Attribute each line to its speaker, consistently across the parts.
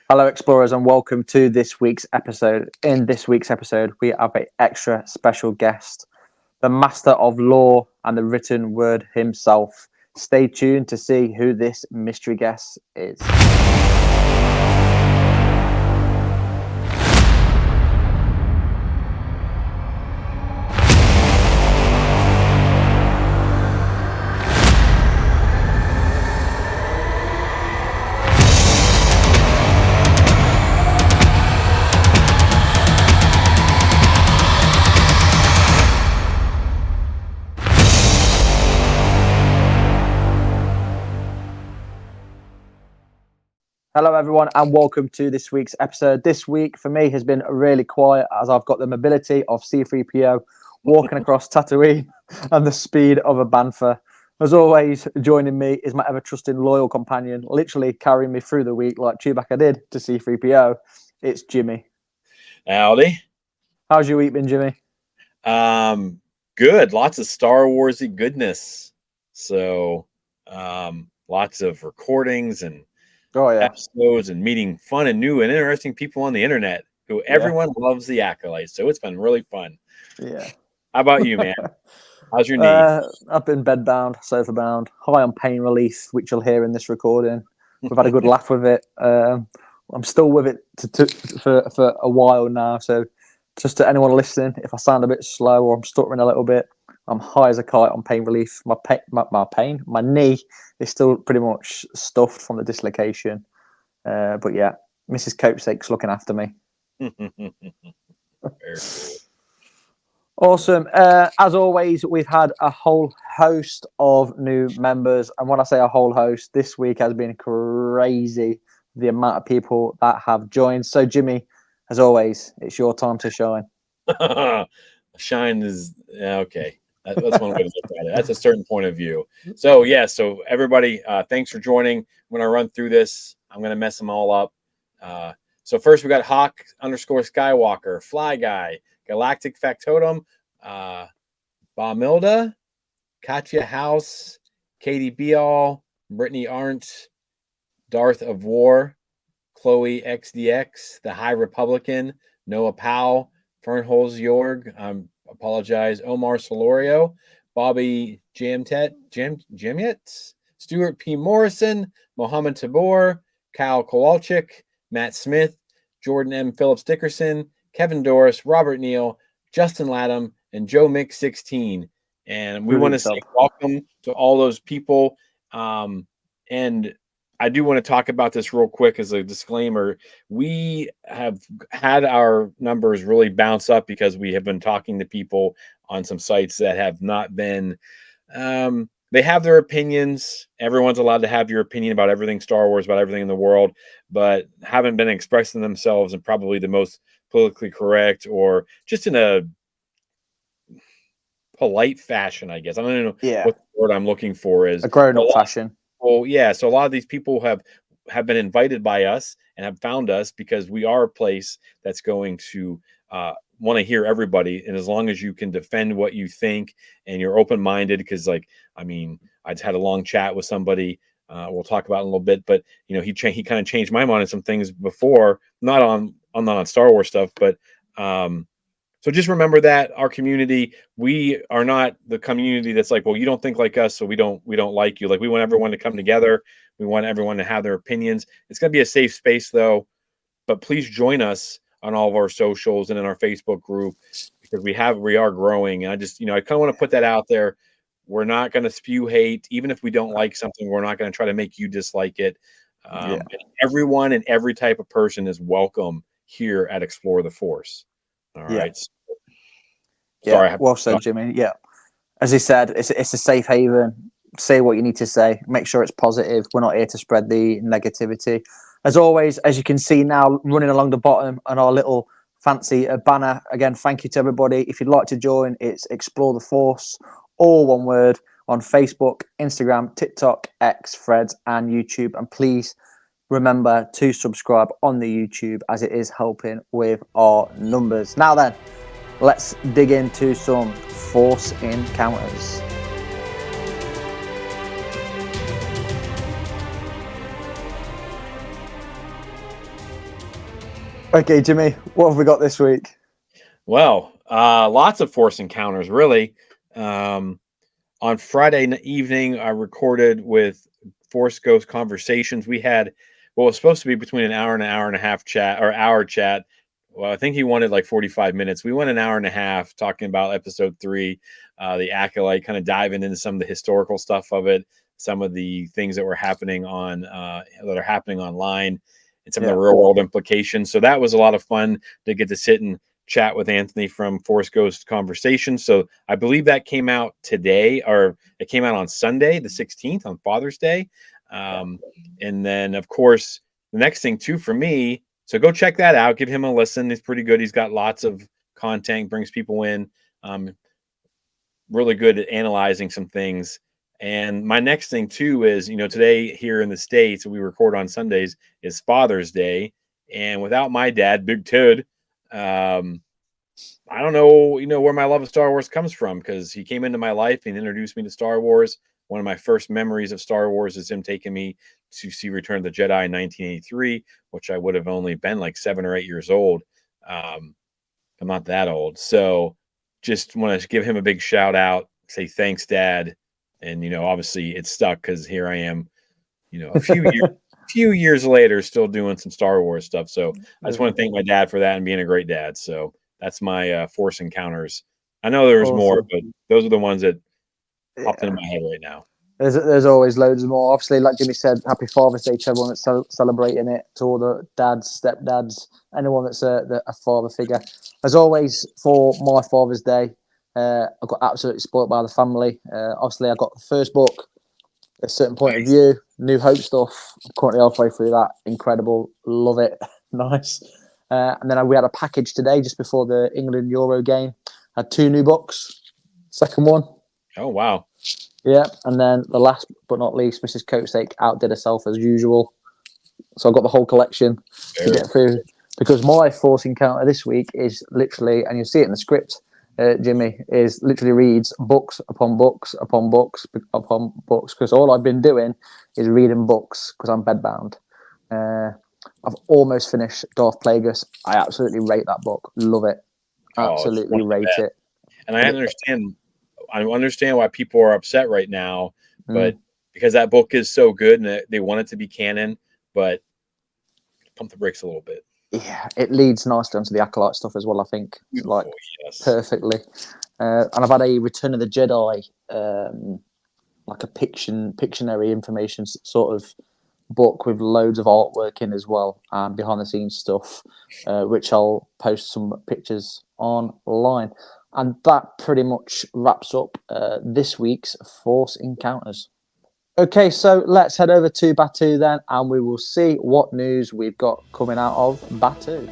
Speaker 1: Hello, explorers, and welcome to this week's episode. In this week's episode, we have an extra special guest, the master of law and the written word himself. Stay tuned to see who this mystery guest is. Hello, everyone, and welcome to this week's episode. This week, for me, has been really quiet as I've got the mobility of C3PO walking across Tatooine and the speed of a Bantha. As always, joining me is my ever-trusting loyal companion, literally carrying me through the week like Chewbacca did to C3PO. It's Jimmy.
Speaker 2: Howdy.
Speaker 1: How's your week been, Jimmy?
Speaker 2: Good. Lots of Star Warsy goodness. So, lots of recordings and episodes and meeting fun and new and interesting people on the internet who everyone loves the Acolytes. So it's been really fun.
Speaker 1: Yeah.
Speaker 2: How about you, man? How's your knee?
Speaker 1: I've been bed bound, sofa bound, high on pain relief, which you'll hear in this recording. We've had a good laugh with it. I'm still with it for a while now. So just to anyone listening, if I sound a bit slow or I'm stuttering a little bit, I'm high as a kite on pain relief. My knee is still pretty much stuffed from the dislocation. But yeah, Mrs. Copesake's looking after me. Awesome. As always, we've had a whole host of new members. And when I say a whole host, this week has been crazy, the amount of people that have joined. So, Jimmy, as always, it's your time to shine.
Speaker 2: Shine is, okay. That's one way to look at it. That's a certain point of view. So, so everybody, thanks for joining. I'm going to run through this. I'm going to mess them all up. So first we got Hawk_Skywalker, Fly Guy, Galactic Factotum, Bamilda, Katya House, Katie Beall, Brittany Arndt, Darth of War, Chloe XDX, The High Republican, Noah Powell, Fernholz Jorg, apologize, Omar Solorio, Bobby Jamyet, Stuart P. Morrison, Mohammed Tabor, Kyle Kowalczyk, Matt Smith, Jordan M. Phillips Dickerson, Kevin Doris, Robert Neal, Justin Latham, and Joe Mick 16. And we want to say welcome to all those people. And I do want to talk about this real quick as a disclaimer. We have had our numbers really bounce up because we have been talking to people on some sites that have not been, they have their opinions. Everyone's allowed to have your opinion about everything Star Wars, about everything in the world, but haven't been expressing themselves in probably the most politically correct or just in a polite fashion, I guess. I don't know what the word I'm looking for is.
Speaker 1: A grown-up fashion.
Speaker 2: Well, yeah. So a lot of these people have been invited by us and have found us because we are a place that's going to want to hear everybody. And as long as you can defend what you think and you're open-minded, because I just had a long chat with somebody. We'll talk about it in a little bit, but he kind of changed my mind on some things before, not on Star Wars stuff, but so just remember that our community, we are not the community that's like, well, you don't think like us, so we don't like you. Like, we want everyone to come together. We want everyone to have their opinions. It's going to be a safe space though, but please join us on all of our socials and in our Facebook group because we are growing. And I just, I kind of want to put that out there. We're not going to spew hate. Even if we don't like something, we're not going to try to make you dislike it. Everyone and every type of person is welcome here at Explore the Force. All right.
Speaker 1: Sorry, well said, Jimmy. Yeah. As he said, it's a safe haven. Say what you need to say. Make sure it's positive. We're not here to spread the negativity. As always, as you can see now, running along the bottom on our little fancy banner. Again, thank you to everybody. If you'd like to join, it's Explore the Force, all one word, on Facebook, Instagram, TikTok, X, Threads, and YouTube. And please remember to subscribe on the YouTube as it is helping with our numbers. Now then, let's dig into some Force encounters. Okay, Jimmy, what have we got this week?
Speaker 2: Well, lots of Force encounters, really. On Friday evening, I recorded with Force Ghost Conversations. We had what was supposed to be between an hour and a half chat, or hour chat. Well, I think he wanted like 45 minutes. We went an hour and a half talking about episode 3, the Acolyte, kind of diving into some of the historical stuff of it, some of the things that were happening that are happening online, and some of the real world implications. So that was a lot of fun to get to sit and chat with Anthony from Force Ghost Conversations. So I believe that came out today, or it came out on Sunday, the 16th, on Father's Day. And then, of course, the next thing too for me. So go check that out. Give him a listen. He's pretty good. He's got lots of content, brings people in. Really good at analyzing some things. And my next thing too is, today here in the States, we record on Sundays, is Father's Day. And without my dad, Big Toad, I don't know, where my love of Star Wars comes from, because he came into my life and introduced me to Star Wars. One of my first memories of Star Wars is him taking me to see Return of the Jedi in 1983, which I would have only been like 7 or 8 years old. I'm not that old. So just want to give him a big shout out, say thanks, Dad. And, obviously it stuck, because here I am, a few years later, still doing some Star Wars stuff. So I just want to thank my dad for that and being a great dad. So that's my Force encounters. I know there's more, but those are the ones that popped into my head right now.
Speaker 1: There's always loads more. Obviously, like Jimmy said, happy Father's Day to everyone that's celebrating it, to all the dads, stepdads, anyone that's a father figure. As always, for my Father's Day, I got absolutely spoiled by the family. Obviously, I got the first book, A Certain Point of View, New Hope stuff. I'm currently halfway through that. Incredible. Love it. Nice. And then we had a package today just before the England Euro game. Had 2 new books. Second one.
Speaker 2: Oh, wow.
Speaker 1: Yeah, and then the last but not least, Mrs. Coatsake outdid herself as usual. So I've got the whole collection to get through. Because my Force encounter this week is literally, and you'll see it in the script, Jimmy, is literally reads books upon books upon books upon books. Because all I've been doing is reading books because I'm bedbound. I've almost finished Darth Plagueis. I absolutely rate that book. Love it. Absolutely rate it.
Speaker 2: And I understand why people are upset right now, but because that book is so good and they want it to be canon, but pump the brakes a little bit.
Speaker 1: Yeah, it leads nicely onto the Acolyte stuff as well, I think. Beautiful, perfectly. And I've had a Return of the Jedi, like a Pictionary information sort of book with loads of artwork in as well, and behind the scenes stuff, which I'll post some pictures online. And that pretty much wraps up this week's Force Encounters. Okay, so let's head over to Batuu then, and we will see what news we've got coming out of Batuu.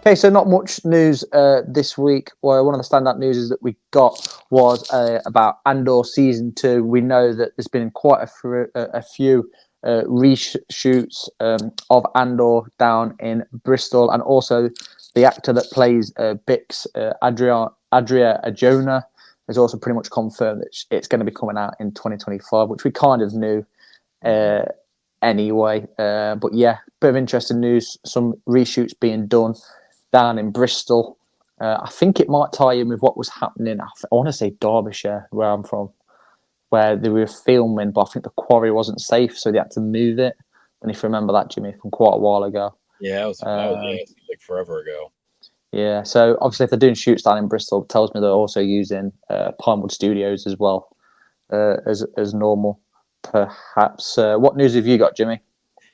Speaker 1: Okay, so not much news this week. Well, one of the standout news that we got was about Andor Season 2. We know that there's been quite a few reshoots of Andor down in Bristol, and also the actor that plays Bix, Adria Arjona, has also pretty much confirmed that it's going to be coming out in 2025, which we kind of knew anyway. But yeah, bit of interesting news. Some reshoots being done down in Bristol. I think it might tie in with what was happening. I want to say Derbyshire, where I'm from, where they were filming, but I think the quarry wasn't safe, so they had to move it. And if you remember that, Jimmy, from quite a while ago.
Speaker 2: Yeah, that was like forever ago.
Speaker 1: Yeah, so obviously if they're doing shoots down in Bristol, it tells me they're also using Pinewood Studios as well, as normal, perhaps. What news have you got, Jimmy?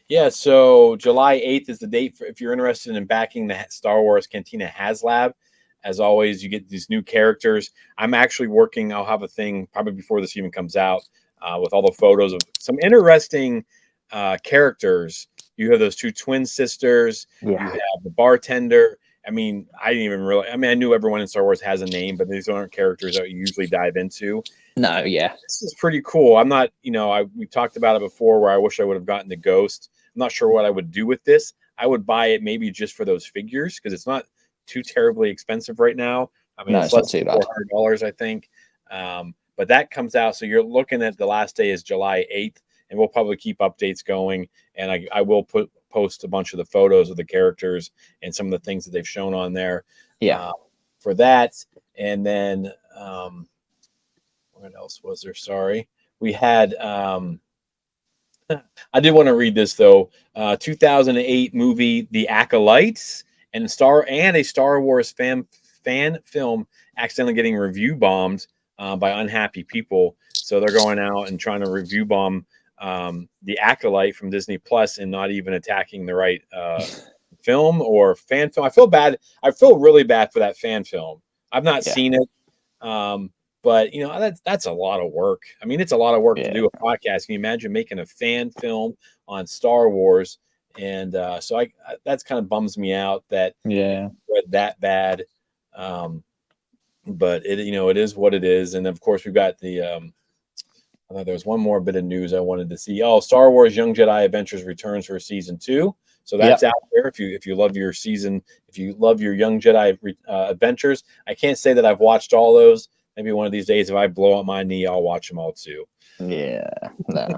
Speaker 2: Yeah, so July 8th is the date if you're interested in backing the Star Wars Cantina HasLab. As always, you get these new characters. I'm actually working. I'll have a thing probably before this even comes out with all the photos of some interesting characters. You have those 2 twin sisters. Yeah. You have the bartender. I mean, I knew everyone in Star Wars has a name, but these aren't characters that you usually dive into.
Speaker 1: No, yeah.
Speaker 2: This is pretty cool. I'm not, we talked about it before where I wish I would have gotten the Ghost. I'm not sure what I would do with this. I would buy it maybe just for those figures because it's not too terribly expensive right now. I mean, it's less than $400, I think. But that comes out. So you're looking at the last day is July 8th, and we'll probably keep updates going. And I will post a bunch of the photos of the characters and some of the things that they've shown on there.
Speaker 1: Yeah.
Speaker 2: For that. And then what else was there? Sorry. We had I did want to read this though. 2008 movie The Acolytes and a Star Wars fan film accidentally getting review bombed by unhappy people. So they're going out and trying to review bomb The Acolyte from Disney Plus and not even attacking the right film or fan film. I feel bad. I feel really bad for that fan film. I've not seen it. But you know, that's a lot of work. I mean, it's a lot of work to do a podcast. Can you imagine making a fan film on Star Wars? And so I that's kind of bums me out that it's read that bad. But it, you know, it is what it is. And of course, we've got the there's one more bit of news I wanted to see. Oh, Star Wars Young Jedi Adventures returns for season 2. So that's out there. If you love your season, if you love your Young Jedi adventures, I can't say that I've watched all those. Maybe one of these days, if I blow out my knee, I'll watch them all too.
Speaker 1: Yeah, no.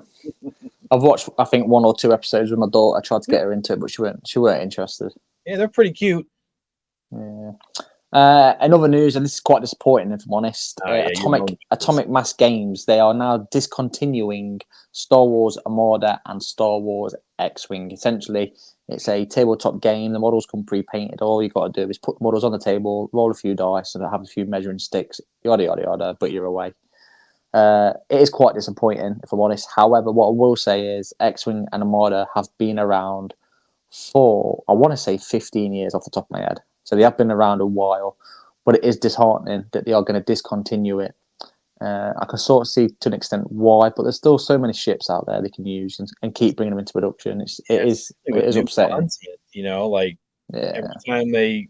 Speaker 1: I've watched, I think, 1 or 2 episodes with my daughter. I tried to get her into it, but she weren't interested.
Speaker 2: Yeah, they're pretty cute.
Speaker 1: Yeah. In other news, and this is quite disappointing, if I'm honest. Atomic Mass Games, they are now discontinuing Star Wars Armada and Star Wars X-Wing. Essentially, it's a tabletop game. The models come pre-painted. All you got to do is put the models on the table, roll a few dice, and have a few measuring sticks, yada, yada, yada, but you're away. It is quite disappointing, if I'm honest. However, what I will say is X-Wing and Armada have been around for, I want to say, 15 years off the top of my head. So they have been around a while, but it is disheartening that they are going to discontinue it. I can sort of see to an extent why, but there's still so many ships out there they can use and keep bringing them into production. It is upsetting.
Speaker 2: Content, you know, like every time they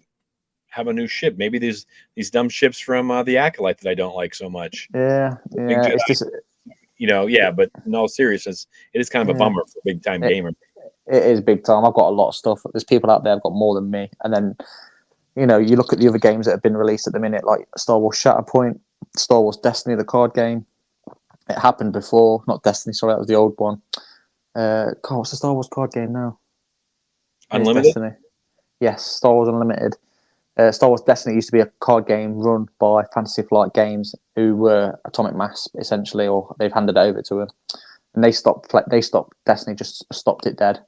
Speaker 2: have a new ship, maybe these dumb ships from the Acolyte that I don't like so much.
Speaker 1: It's just,
Speaker 2: you know, but in all seriousness, it is kind of a bummer for a big time gamer.
Speaker 1: It is big time. I've got a lot of stuff. There's people out there who've got more than me, and then, you know, you look at the other games that have been released at the minute, like Star Wars Shatterpoint, Star Wars Destiny, the card game. It happened before, not Destiny, sorry, that was the old one. God, what's the Star Wars card game now?
Speaker 2: Unlimited?
Speaker 1: Destiny. Yes, Star Wars Unlimited. Star Wars Destiny used to be a card game run by Fantasy Flight Games, who were Atomic Mass, essentially, or they've handed it over to them. And they stopped Destiny, just stopped it dead.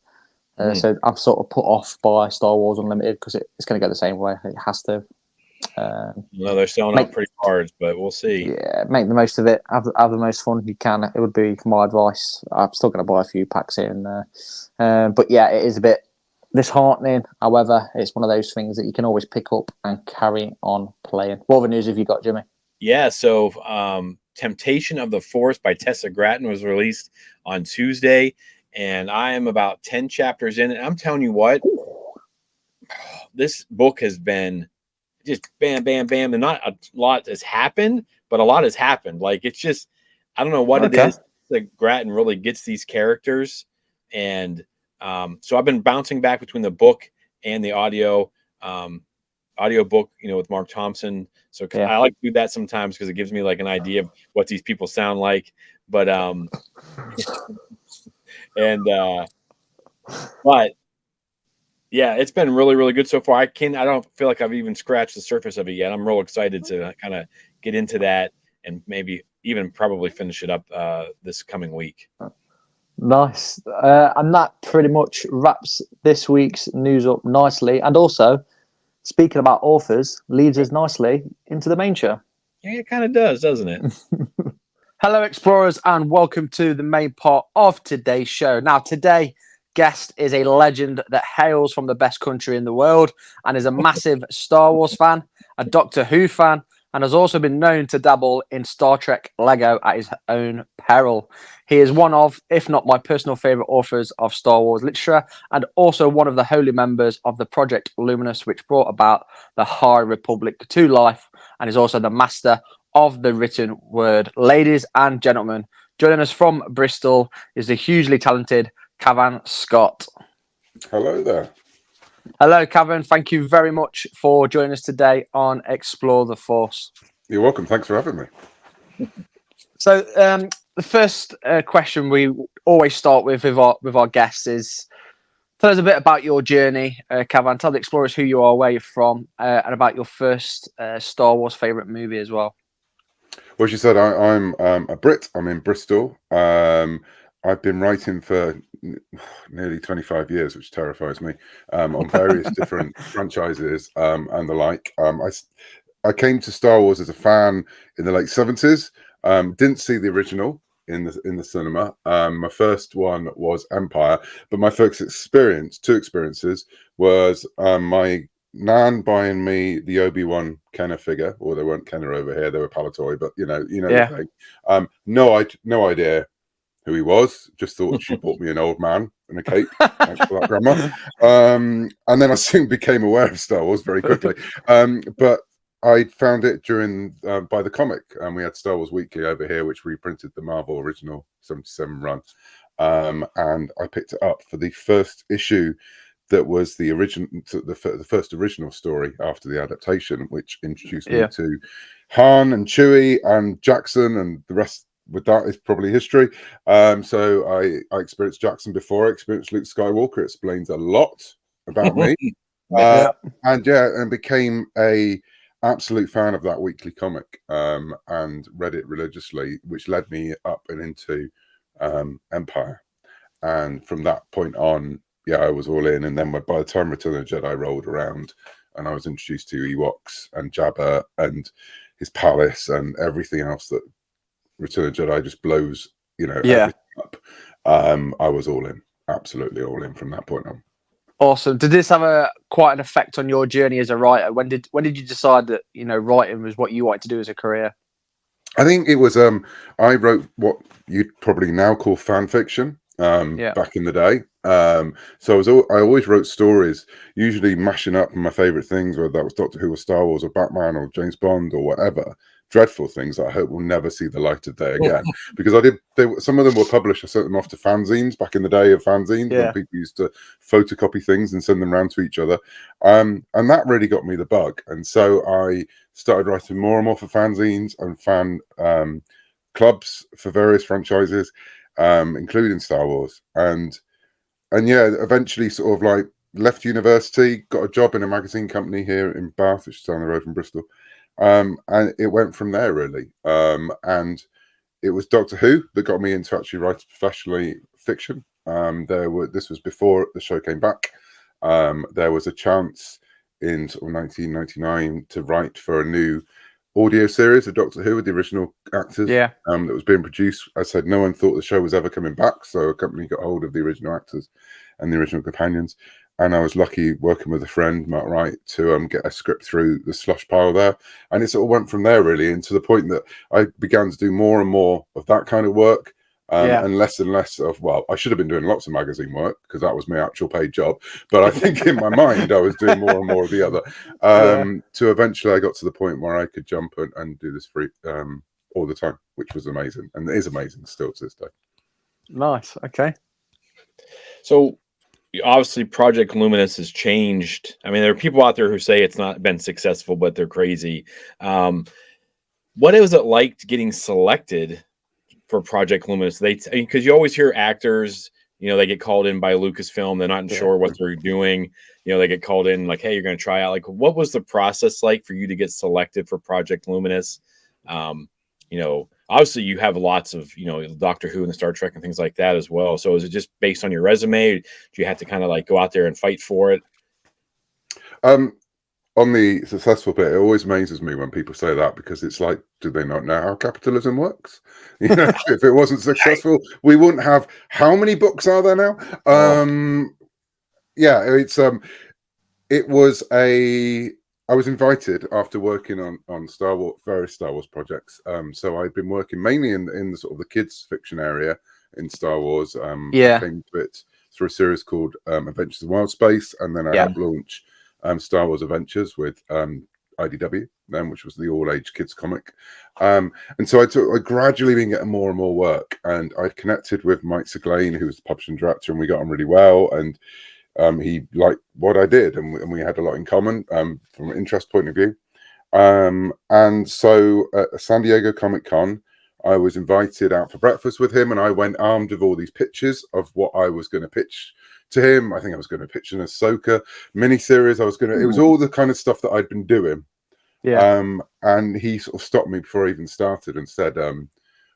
Speaker 1: So I'm sort of put off by Star Wars Unlimited because it's going to go the same way. It has to.
Speaker 2: No, they're selling out pretty hard, but we'll see.
Speaker 1: Yeah, make the most of it. Have the most fun you can. It would be my advice. I'm still going to buy a few packs here and there. But yeah, it is a bit disheartening. However, it's one of those things that you can always pick up and carry on playing. What other news have you got, Jimmy?
Speaker 2: Yeah, so Temptation of the Force by Tessa Gratton was released on Tuesday. And I am about 10 chapters in. And I'm telling you what, this book has been just bam, bam, bam. And not a lot has happened, but a lot has happened. Like, it's just, I don't know what it is that Gratton really gets these characters. And so I've been bouncing back between the book and the audio book, you know, with Mark Thompson. So I like to do that sometimes because it gives me like an idea of what these people sound like. But but yeah, it's been really, really good so far. I don't feel like I've even scratched the surface of it yet. I'm real excited to kind of get into that and maybe even probably finish it up this coming week.
Speaker 1: Nice. And that pretty much wraps this week's news up nicely. And also, speaking about authors, leads us nicely into the main show.
Speaker 2: Yeah, it kind of does, doesn't it?
Speaker 1: Hello, explorers, and welcome to the main part of today's show. Now, today's guest is a legend that hails from the best country in the world and is a massive Star Wars fan, a Doctor Who fan, and has also been known to dabble in Star Trek Lego at his own peril. He is one of, if not my personal favourite authors of Star Wars literature, and also one of the holy members of the Project Luminous, which brought about the High Republic to life, and is also the master of the written word. Ladies and gentlemen, joining us from Bristol is the hugely talented Cavan Scott.
Speaker 3: Hello there.
Speaker 1: Hello, Cavan. Thank you very much for joining us today on Explore the Force.
Speaker 3: You're welcome. Thanks for having me.
Speaker 1: So the first question we always start with our guests is, tell us a bit about your journey, Cavan. Tell the explorers who you are, where you're from, and about your first Star Wars favorite movie as well.
Speaker 3: Well, she said I'm a Brit. I'm in Bristol. I've been writing for nearly 25 years, which terrifies me, on various different franchises and the like. I came to Star Wars as a fan in the late 70s. Didn't see the original in the cinema. My first one was Empire, but my first two experiences, was my Nan buying me the Obi-Wan Kenner figure, or they weren't Kenner over here; they were Palatoy, but you know
Speaker 1: Yeah.
Speaker 3: the thing. No idea who he was. Just thought she bought me an old man in a cape. Thanks for that, Grandma. And then I soon became aware of Star Wars very quickly. But I found it during by the comic, and we had Star Wars Weekly over here, which reprinted the Marvel original 77 run, and I picked it up for the first issue. That was the original, the first original story after the adaptation, which introduced me to Han and Chewie and Jackson, and the rest with that is probably history. So I experienced Jackson before I experienced Luke Skywalker. It explains a lot about me. And became a absolute fan of that weekly comic, and read it religiously, which led me up and into Empire. And from that point on, I was all in. And then by the time Return of the Jedi rolled around, and I was introduced to Ewoks and Jabba and his palace and everything else that Return of the Jedi just blows, everything up. I was all in, absolutely all in from that point on.
Speaker 1: Awesome. Did this have quite an effect on your journey as a writer? When did you decide that writing was what you wanted to do as a career?
Speaker 3: I think it was I wrote what you'd probably now call fan fiction back in the day. So I always wrote stories, usually mashing up my favorite things, whether that was Doctor Who or Star Wars or Batman or James Bond or whatever. Dreadful things that I hope will never see the light of day again. Because some of them were published. I sent them off to fanzines back in the day of fanzines, when people used to photocopy things and send them around to each other. And that really got me the bug. And so I started writing more and more for fanzines and fan clubs for various franchises, including Star Wars. And eventually sort of like left university, got a job in a magazine company here in Bath, which is down the road from Bristol. And it went from there, really. And it was Doctor Who that got me into actually writing professionally fiction. This was before the show came back. There was a chance in sort of 1999 to write for a new audio series of Doctor Who with the original actors. That was being produced. I said no one thought the show was ever coming back, so a company got hold of the original actors and the original companions. And I was lucky working with a friend, Matt Wright, to get a script through the slush pile there. And it sort of went from there, really, and to the point that I began to do more and more of that kind of work, and less of, I should have been doing lots of magazine work because that was my actual paid job. But I think in my mind, I was doing more and more of the other. To eventually I got to the point where I could jump and do this free all the time, which was amazing. And it is amazing still to this day.
Speaker 1: Nice. Okay.
Speaker 2: So obviously Project Luminous has changed. I mean, there are people out there who say it's not been successful, but they're crazy. What was it like getting selected for Project Luminous? Because you always hear actors, they get called in by Lucasfilm. They're not sure what they're doing. They get called in like, hey, you're going to try out. Like, what was the process like for you to get selected for Project Luminous? Obviously you have lots of, Doctor Who and Star Trek and things like that as well. So is it just based on your resume? Do you have to kind of like go out there and fight for it?
Speaker 3: On the successful bit, it always amazes me when people say that, because it's like, do they not know how capitalism works? If it wasn't successful, we wouldn't have, how many books are there now? I was invited after working on various Star Wars projects. So I'd been working mainly in the sort of the kids fiction area in Star Wars. I came to it through a series called Adventures in Wild Space, and then I helped launch Star Wars Adventures with IDW, which was the all-age kids comic. And so I gradually been getting more and more work, and I connected with Mike Seglain, who was the publishing director, and we got on really well. And he liked what I did, and we had a lot in common from an interest point of view. And so at San Diego Comic Con, I was invited out for breakfast with him, and I went armed with all these pictures of what I was going to pitch to him. I think I was going to pitch an Ahsoka miniseries. It was all the kind of stuff that I'd been doing.
Speaker 1: Yeah.
Speaker 3: And he sort of stopped me before I even started and said,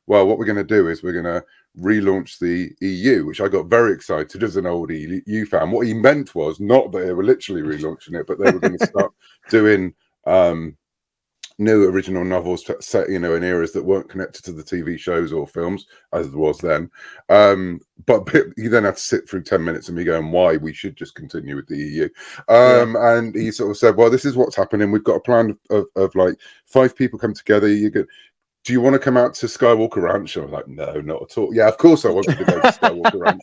Speaker 3: well, what we're going to do is we're going to relaunch the EU, which I got very excited as an old EU fan. What he meant was not that they were literally relaunching it, but they were going to start doing new original novels set, in eras that weren't connected to the TV shows or films, as it was then. But you then had to sit through 10 minutes of me going, why we should just continue with the EU. And he sort of said, well, this is what's happening. We've got a plan of like 5 people come together. Do you want to come out to Skywalker Ranch? I was like, no, not at all. Yeah, of course I wanted to go to Skywalker Ranch.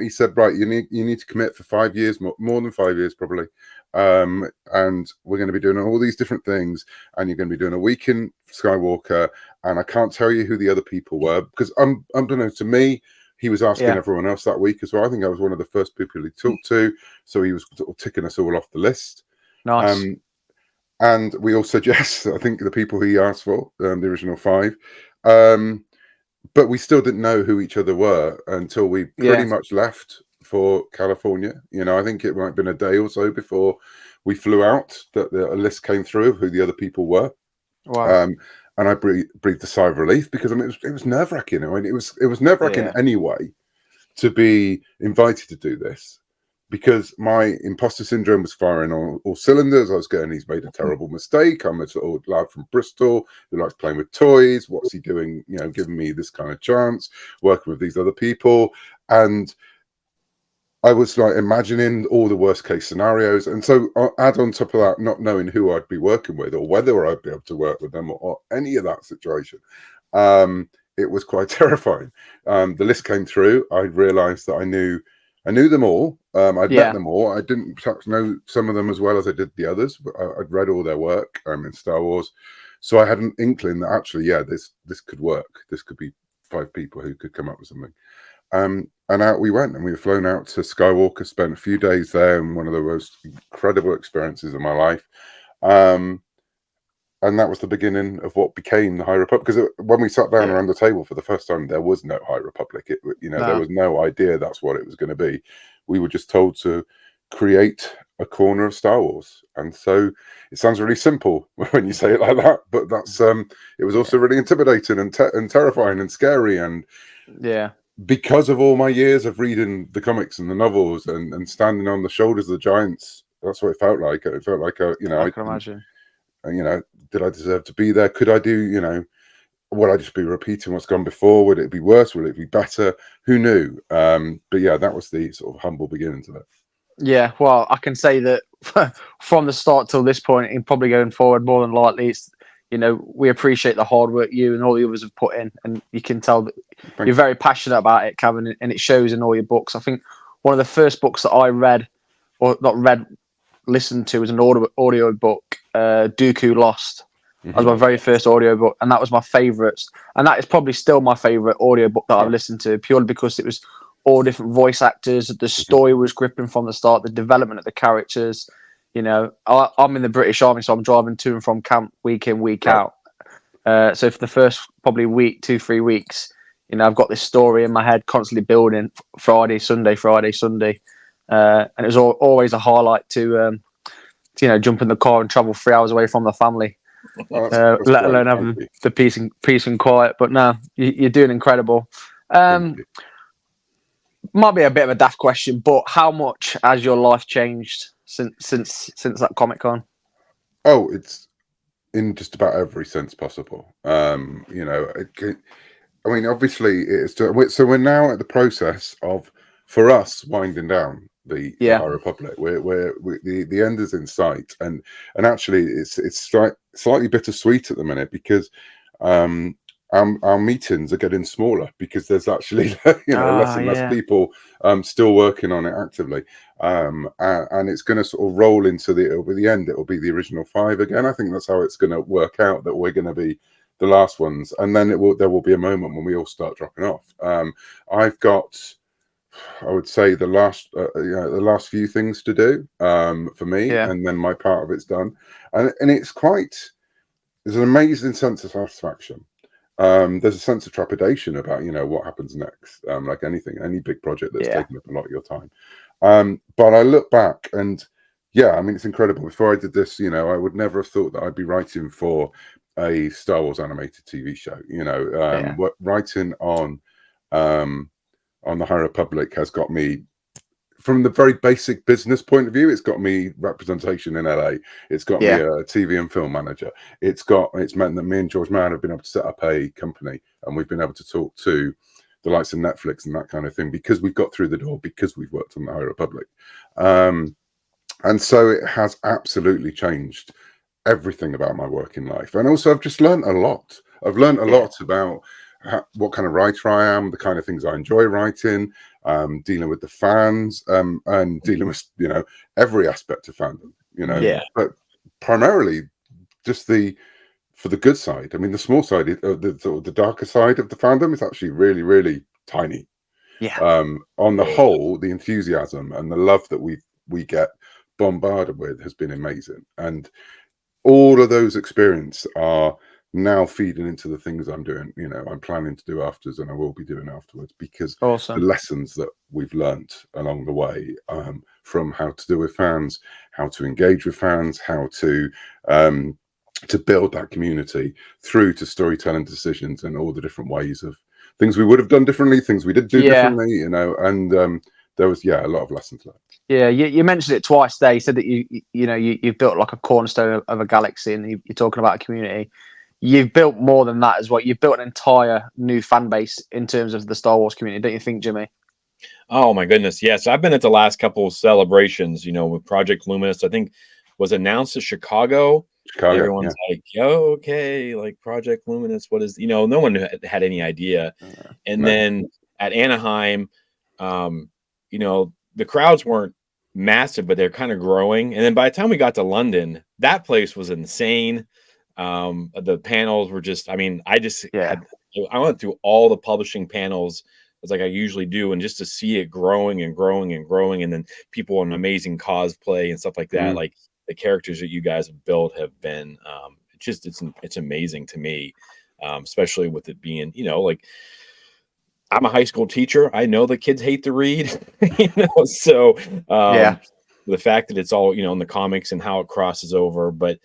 Speaker 3: He said, right, you need to commit for 5 years, more than 5 years probably. And we're going to be doing all these different things, and you're going to be doing a week in Skywalker, and I can't tell you who the other people were, because unbeknownst to me, he was asking everyone else that week as well. I think I was one of the first people he talked to, so he was sort of ticking us all off the list.
Speaker 1: Nice.
Speaker 3: And we all said yes. I think the people he asked for, the original 5, but we still didn't know who each other were until we pretty much left for California. I think it might have been a day or so before we flew out that a list came through of who the other people were.
Speaker 1: Wow.
Speaker 3: And I breathed a sigh of relief, because it was nerve-wracking. I mean, it was nerve-wracking anyway to be invited to do this, because my imposter syndrome was firing on all cylinders. I was going, he's made a terrible mistake. I'm a sort of lad from Bristol who likes playing with toys. What's he doing, giving me this kind of chance, working with these other people? And I was like imagining all the worst case scenarios. And so add on top of that, not knowing who I'd be working with or whether I'd be able to work with them or any of that situation. It was quite terrifying. The list came through. I realized that I knew them all. I'd met them all. I didn't perhaps know some of them as well as I did the others, but I'd read all their work in Star Wars. So I had an inkling that actually, this could work. This could be 5 people who could come up with something. And out we went, and we were flown out to Skywalker, spent a few days there, and one of the most incredible experiences of my life. And that was the beginning of what became the High Republic. Because when we sat down around the table for the first time, there was no High Republic. There was no idea that's what it was going to be. We were just told to create a corner of Star Wars. And so it sounds really simple when you say it like that, but that's it was also really intimidating and terrifying and scary. And because of all my years of reading the comics and the novels and standing on the shoulders of the giants, that's what it felt like. It felt like I can
Speaker 1: imagine.
Speaker 3: Did I deserve to be there? Could I do, would I just be repeating what's gone before? Would it be worse? Would it be better? Who knew? But yeah, that was the sort of humble beginnings of it.
Speaker 1: Yeah, well, I can say that from the start till this point, and probably going forward, more than likely, it's, we appreciate the hard work you and all the others have put in, and you can tell that you're very passionate about it, Cavan, and it shows in all your books. I think one of the first books that I read, or not read, listened to, was an audio book, Dooku Lost. That was my very first audio book, and that was my favourite. And that is probably still my favourite audio book that I've listened to, purely because it was all different voice actors. The story was gripping from the start, the development of the characters. I'm in the British Army, so I'm driving to and from camp week in, week out. So for the first probably week, 2-3 weeks, I've got this story in my head constantly building, Friday, Sunday. And it was always a highlight to jump in the car and travel 3 hours away from the family. That's let alone having the peace and quiet. But no, you're doing incredible. Might be a bit of a daft question, but how much has your life changed since that Comic-Con?
Speaker 3: Oh, it's in just about every sense possible. Obviously it's so we're now at the process of, for us, winding down the High Republic. We're the end is in sight, and actually it's slightly bittersweet at the minute, because our meetings are getting smaller, because there's actually less and less people still working on it actively, and it's going to sort of roll into the end. It will be the original 5 again. I think that's how it's going to work out, that we're going to be the last ones, and then there will be a moment when we all start dropping off. I've got, I would say, the last few things to do for me, and then my part of it's done, and it's an amazing sense of satisfaction. there's a sense of trepidation about, you know, what happens next. Like anything, any big project that's taken up a lot of your time. But I look back and yeah, I mean, it's incredible. Before I did this, you know, I would never have thought that I'd be writing for a Star Wars animated TV show. You know, writing on the High Republic has got me, from the very basic business point of view, it's got me representation in LA. It's got me a TV and film manager. It's meant that me and George Mann have been able to set up a company, and we've been able to talk to the likes of Netflix and that kind of thing because we've got through the door, because we've worked on the High Republic. And so it has absolutely changed everything about my working life. And also I've just learned a lot. I've learned a lot about what kind of writer I am, the kind of things I enjoy writing, dealing with the fans, and dealing with, you know, every aspect of fandom, you know, but primarily just for the good side. I mean, the small side, the darker side of the fandom is actually really, really tiny. On the whole, the enthusiasm and the love that we get bombarded with has been amazing, and all of those experiences are now feeding into the things I'm doing, you know, I'm planning to do afterwards, and I will be doing afterwards, because the lessons that we've learnt along the way, from how to deal with fans, how to engage with fans, how to build that community, through to storytelling decisions and all the different ways of things we would have done differently, things we did do differently, you know, and there was a lot of lessons learned.
Speaker 1: Yeah, you mentioned it twice there. You said that you've built like a cornerstone of a galaxy, and you're talking about a community. You've built more than that as well. You've built an entire new fan base in terms of the Star Wars community, don't you think, Jimmy?
Speaker 2: Oh my goodness, yes. I've been at the last couple of celebrations, you know, with Project Luminous. I think was announced to Chicago. Everyone's like, "Yo, okay, like Project Luminous, what is?" You know, no one had any idea. And then at Anaheim, you know, the crowds weren't massive, but they're kind of growing. And then by the time we got to London, that place was insane. The panels were just, I mean, I went through all the publishing panels as like I usually do, and just to see it growing and growing and growing, and then people in amazing cosplay and stuff like that, like the characters that you guys have built have been it's amazing to me, especially with it being, you know, like I'm a high school teacher. I know the kids hate to read, you know, so the fact that it's all, you know, in the comics and how it crosses over. But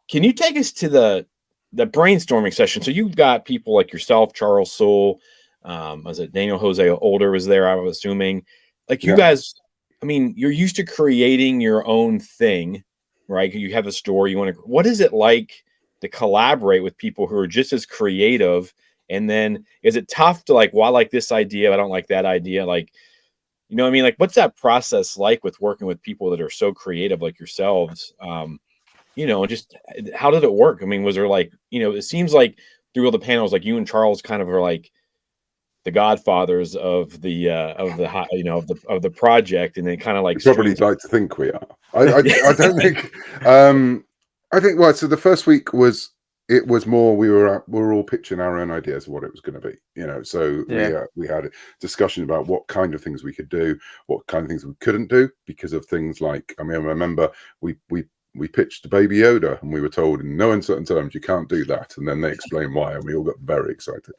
Speaker 2: can you take us to the brainstorming session? So you've got people like yourself, Charles Soule, was it Daniel Jose Older was there, I was assuming. Like you guys, I mean, you're used to creating your own thing, right? You have a story, what is it like to collaborate with people who are just as creative? And then is it tough to like, well, I like this idea, I don't like that idea? Like, you know what I mean? Like, what's that process like with working with people that are so creative like yourselves? You know, just how did it work? I mean, was there like, you know, it seems like through all the panels, like you and Charles kind of are like the godfathers of the you know, of the project, and they kind of like
Speaker 3: you probably like to think we are. I don't think I think, well, so the first week was more we were all pitching our own ideas of what it was going to be, you know. So we had a discussion about what kind of things we could do, what kind of things we couldn't do, because of things like, I mean, I remember we pitched Baby Yoda, and we were told in no uncertain terms you can't do that, and then they explained why, and we all got very excited.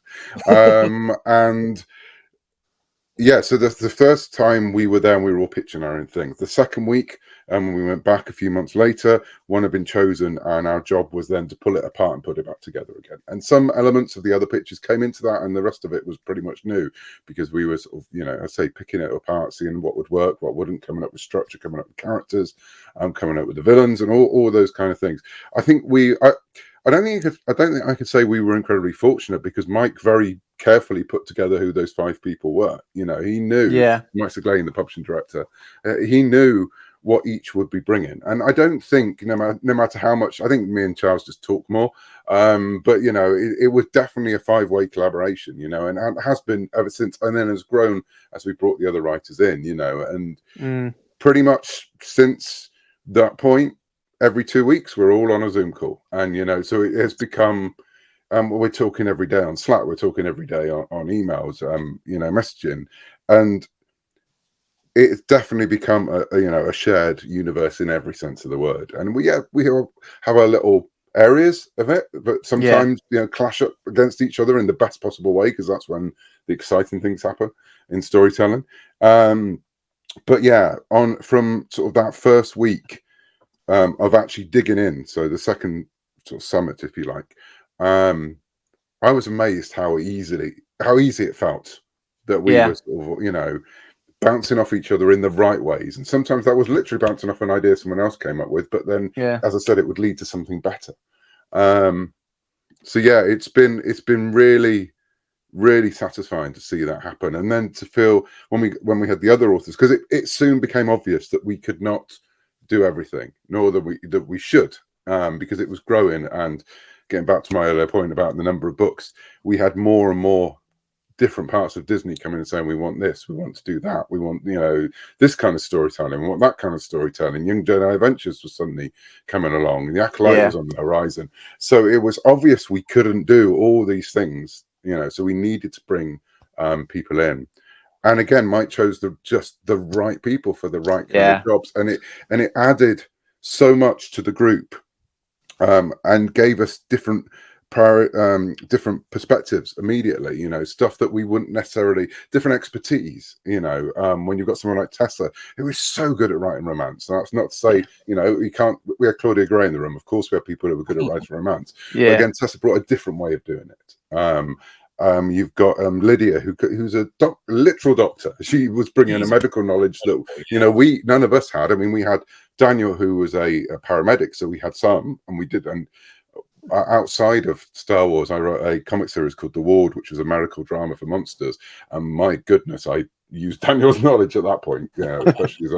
Speaker 3: And yeah, so the first time we were there, and we were all pitching our own things. The second week, when we went back a few months later, one had been chosen, and our job was then to pull it apart and put it back together again. And some elements of the other pitches came into that, and the rest of it was pretty much new, because we were sort of, you know, I'd say picking it apart, seeing what would work, what wouldn't, coming up with structure, coming up with characters, coming up with the villains, and all those kind of things. I think I don't think I could say we were incredibly fortunate, because Mike very carefully put together who those 5 people were. You know, he knew. Mike Seglain, the publishing director, he knew what each would be bringing. And I don't think, no matter how much, I think me and Charles just talk more. But you know, it was definitely a 5-way collaboration. You know, and it has been ever since, and then has grown as we brought the other writers in. You know, and pretty much since that point, every 2 weeks we're all on a Zoom call, and you know, so it has become we're talking every day on Slack, we're talking every day on emails, you know, messaging, and it's definitely become a shared universe in every sense of the word. And we all have our little areas of it, but sometimes clash up against each other in the best possible way, because that's when the exciting things happen in storytelling. But yeah, from sort of that first week of actually digging in, so the second sort of summit, if you like, I was amazed how easy it felt that we were sort of, bouncing off each other in the right ways. And sometimes that was literally bouncing off an idea someone else came up with, but then, as I said, it would lead to something better. So yeah, it's been really, really satisfying to see that happen. And then to feel when we had the other authors, because it soon became obvious that we could not do everything, nor that we should, because it was growing. And getting back to my earlier point about the number of books, we had more and more different parts of Disney coming and saying, we want this, we want to do that, we want this kind of storytelling, we want that kind of storytelling. Young Jedi Adventures was suddenly coming along, and the Acolyte was on the horizon. So it was obvious we couldn't do all these things, so we needed to bring people in. And again, Mike chose just the right people for the right kind of jobs, and it added so much to the group, and gave us different perspectives immediately, stuff that we wouldn't necessarily, different expertise, when you've got someone like Tessa, who is so good at writing romance. And that's not to say, we had Claudia Gray in the room. Of course, we had people who were good at writing romance. But again, Tessa brought a different way of doing it. You've got Lydia, who's a literal doctor. She was bringing a medical knowledge that none of us had. I mean, we had Daniel, who was a paramedic, so we had some, and we did. And outside of Star Wars, I wrote a comic series called The Ward, which was a medical drama for monsters. And my goodness, I used Daniel's knowledge at that point, especially as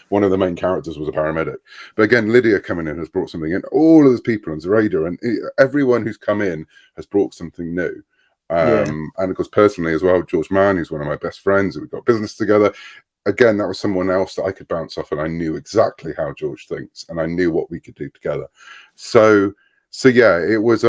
Speaker 3: one of the main characters was a paramedic. But again, Lydia coming in has brought something in. All of those people, and Zoraida, and everyone who's come in has brought something new. And of course, personally as well, George Mann, who's one of my best friends, we've got business together. Again, that was someone else that I could bounce off, and I knew exactly how George thinks, and I knew what we could do together. So yeah, it was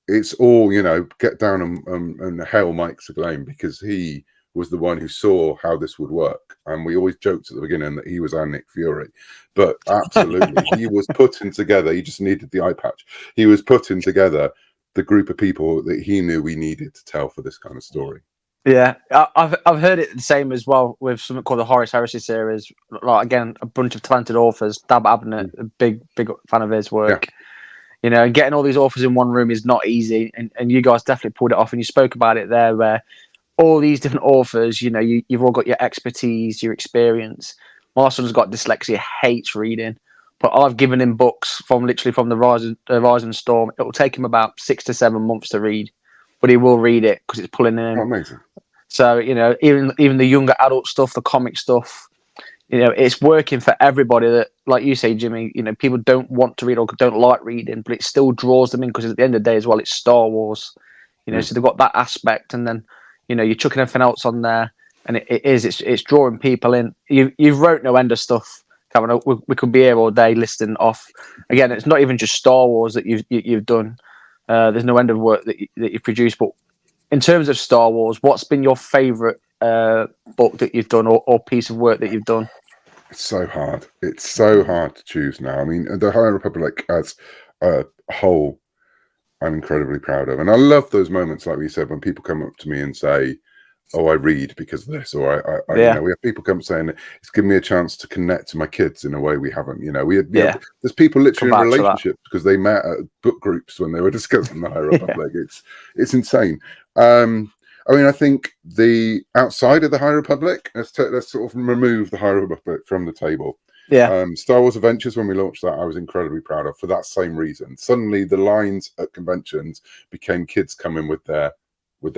Speaker 3: it's all, get down and hail Mike Seglain, because he was the one who saw how this would work. And we always joked at the beginning that he was our Nick Fury, but absolutely he was putting together, he just needed the eye patch. He was putting together the group of people that he knew we needed to tell for this kind of story.
Speaker 1: Yeah, I've heard it the same as well with something called the Horus Heresy series. Like, again, a bunch of talented authors. Dab Abnett, a big fan of his work. And getting all these authors in one room is not easy. And you guys definitely pulled it off. And you spoke about it there, where all these different authors, you've all got your expertise, your experience. My son's got dyslexia, hates reading, but I've given him books from the Rise and Storm. It will take him about 6 to 7 months to read, but he will read it because it's pulling in.
Speaker 3: Oh, amazing.
Speaker 1: So, even the younger adult stuff, the comic stuff, it's working for everybody. That, like you say, Jimmy, people don't want to read or don't like reading, but it still draws them in, because at the end of the day as well, it's Star Wars, so they've got that aspect. And then, you're chucking everything else on there, and it's drawing people in. You've wrote no end of stuff, Cavan. We could be here all day listing off. Again, it's not even just Star Wars that you've done. There's no end of work that you've produced. But in terms of Star Wars, what's been your favourite book that you've done, or piece of work that you've done?
Speaker 3: It's so hard. It's so hard to choose now. I mean, the High Republic as a whole, I'm incredibly proud of. And I love those moments, like we said, when people come up to me and say, oh, I read because of this, or we have people come saying it's given me a chance to connect to my kids in a way we haven't. There's people literally in relationships because they met at book groups when they were discussing the High Republic. It's insane. I mean, I think the outside of the High Republic, let's sort of remove the High Republic from the table. Star Wars Adventures, when we launched that, I was incredibly proud of, for that same reason. Suddenly the lines at conventions became kids coming with their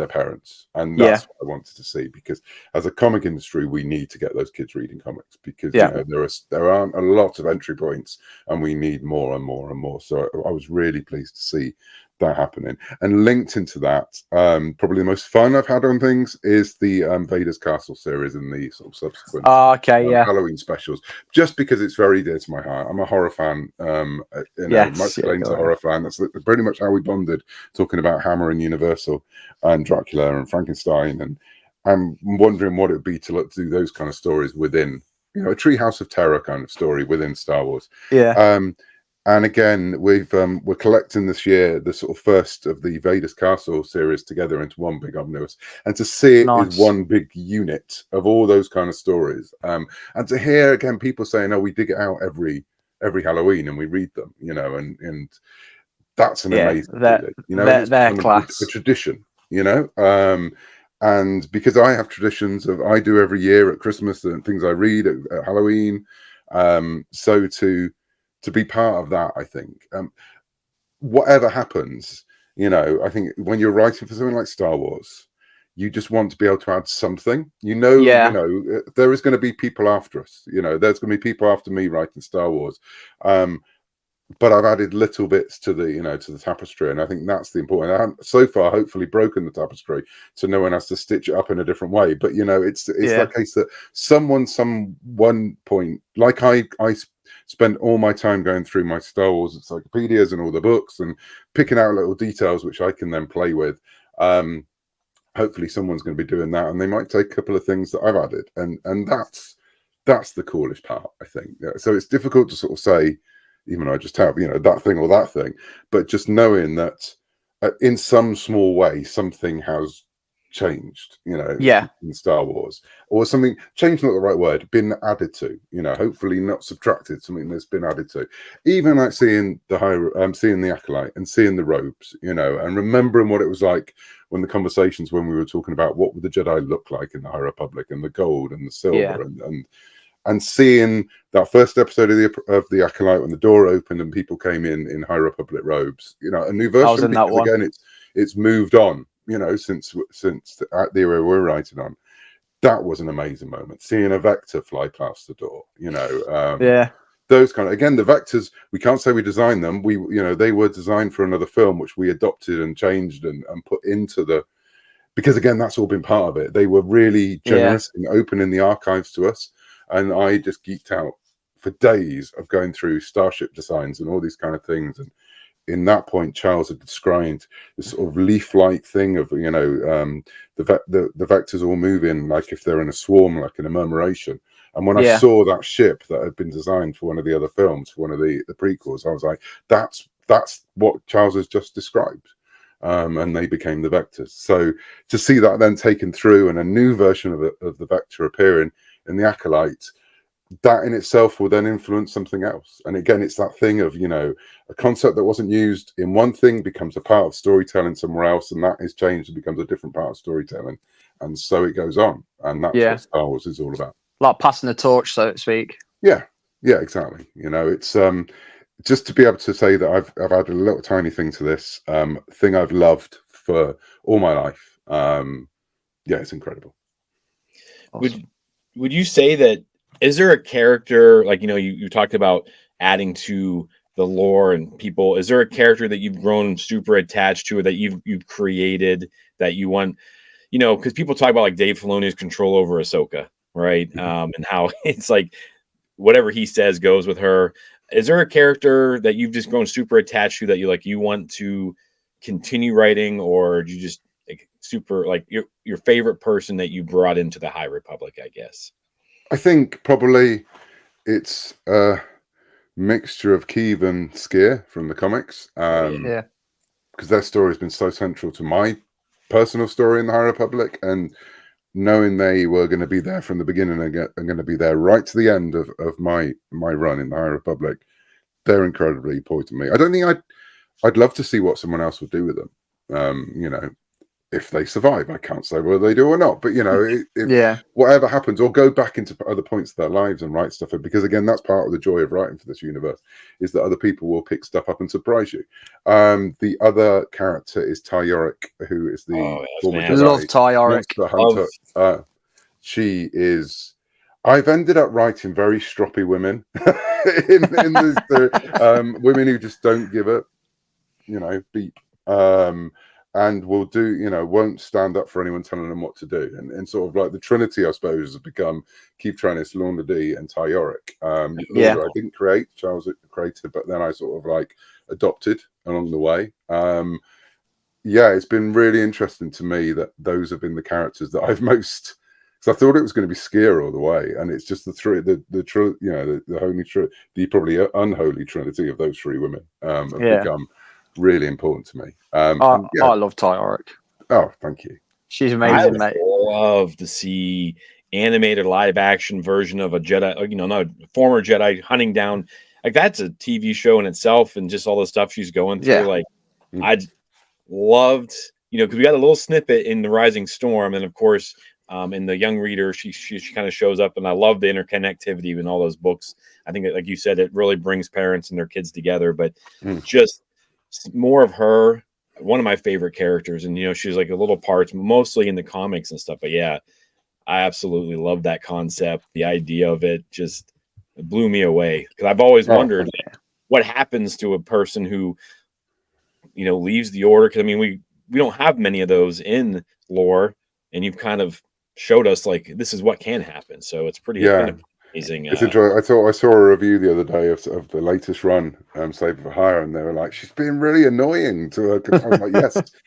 Speaker 3: parents, and that's what I wanted to see, because as a comic industry we need to get those kids reading comics, because there aren't a lot of entry points, and we need more and more and more. So I was really pleased to see that happening. And linked into that, probably the most fun I've had on things is the Vader's Castle series and the sort of subsequent Halloween specials, just because it's very dear to my heart. I'm a horror fan. Mike Seglain's a horror fan. That's pretty much how we bonded, talking about Hammer and Universal and Dracula and Frankenstein, and I'm wondering what it would be to do those kind of stories within, a Treehouse of Terror kind of story within Star Wars. And again, we're collecting this year the sort of first of the Vader's Castle series together into one big omnibus, and to see it is one big unit of all those kind of stories. And to hear again people saying, "Oh, we dig it out every Halloween and we read them," and that's an amazing feeling.
Speaker 1: They're class.
Speaker 3: A tradition, and because I have traditions of I do every year at Christmas and things I read at Halloween, so to be part of that, I think, whatever happens, I think when you're writing for something like Star Wars, you just want to be able to add something. There is going to be people after us. There's going to be people after me writing Star Wars, but I've added little bits to the tapestry, and I think that's the important. I haven't so far hopefully broken the tapestry, so no one has to stitch it up in a different way. But it's that case that one point, like I spend all my time going through my Star Wars encyclopedias and all the books and picking out little details which I can then play with. Hopefully someone's going to be doing that, and they might take a couple of things that I've added, and that's the coolest part, I think. So it's difficult to sort of say, even though I just have that thing or that thing, but just knowing that in some small way something has changed, in Star Wars, or something changed, not the right word, been added to, hopefully not subtracted, something that's been added to. Even like seeing the Acolyte and seeing the robes, and remembering what it was like when we were talking about what would the Jedi look like in the High Republic, and the gold and the silver, and seeing that first episode of the Acolyte when the door opened and people came in High Republic robes, a new version, because again it's moved on, since the era we're writing on. That was an amazing moment, seeing a Vector fly past the door, those kind of, again, the Vectors, we can't say we designed them. They were designed for another film, which we adopted and changed and put into because again, that's all been part of it. They were really generous in opening the archives to us. And I just geeked out for days of going through starship designs and all these kind of things. And in that point, Charles had described this sort of leaf-like thing of, the Vectors all moving like if they're in a swarm, like in a murmuration. And when I saw that ship that had been designed for one of the other films, for one of the prequels, I was like, that's what Charles has just described. And they became the Vectors. So to see that then taken through and a new version of the Vector appearing in the Acolyte, that in itself will then influence something else. And again, it's that thing of, a concept that wasn't used in one thing becomes a part of storytelling somewhere else, and that is changed and becomes a different part of storytelling. And so it goes on. And that's what Star Wars is all about.
Speaker 1: Like passing the torch, so to speak.
Speaker 3: Yeah, exactly. It's just to be able to say that I've added a little tiny thing to this thing I've loved for all my life. It's incredible.
Speaker 1: Awesome.
Speaker 2: Would you say that, is there a character, like, you talked about adding to the lore and people, is there a character that you've grown super attached to, or that you've created that you want, because people talk about like Dave Filoni's control over Ahsoka, right? And how it's like whatever he says goes with her. Is there a character that you've just grown super attached to that you want to continue writing, or do you just super like your favorite person that you brought into the High Republic, I guess?
Speaker 3: I think probably it's a mixture of Cavan Scott from the comics, because their story has been so central to my personal story in the High Republic, and knowing they were going to be there from the beginning and going to be there right to the end of my run in the High Republic, they're incredibly important to me. I don't think I'd love to see what someone else would do with them. If they survive, I can't say whether they do or not, but whatever happens, or go back into other points of their lives and write stuff, because again, that's part of the joy of writing for this universe, is that other people will pick stuff up and surprise you. The other character is Tar Yorick, who is the former Jedi.
Speaker 1: Love Tar Yorick.
Speaker 3: Hunter. She is. I've ended up writing very stroppy women in women who just don't give a beep. And will do, won't stand up for anyone telling them what to do. And sort of like the Trinity, I suppose, has become Keith Trennis, Lorna D, and Tar Yorick. Lorna I didn't create, Charles created, but then I sort of like adopted along the way. It's been really interesting to me that those have been the characters that I've most So I thought it was going to be Skier all the way, and it's just the holy the probably unholy trinity of those three women have become really important to me.
Speaker 1: I love Tyoric.
Speaker 3: Oh, thank you.
Speaker 1: She's amazing, mate.
Speaker 2: I love to see animated live action version of a Jedi, not a former Jedi hunting down. Like, that's a TV show in itself, and just all the stuff she's going through. Like, I loved, because we got a little snippet in The Rising Storm, and of course, in The Young Reader, she kind of shows up, and I love the interconnectivity in all those books. I think, like you said, it really brings parents and their kids together. But just more of her. One of my favorite characters, and she's like a little parts mostly in the comics and stuff, but I absolutely love that concept. The idea of it just blew me away, because I've always wondered what happens to a person who leaves the order, because I mean we don't have many of those in lore, and you've kind of showed us like this is what can happen, so it's pretty amazing.
Speaker 3: It's interesting. I saw a review the other day of the latest run, Slave for Hire, and they were like, she's been really annoying to her. I was like,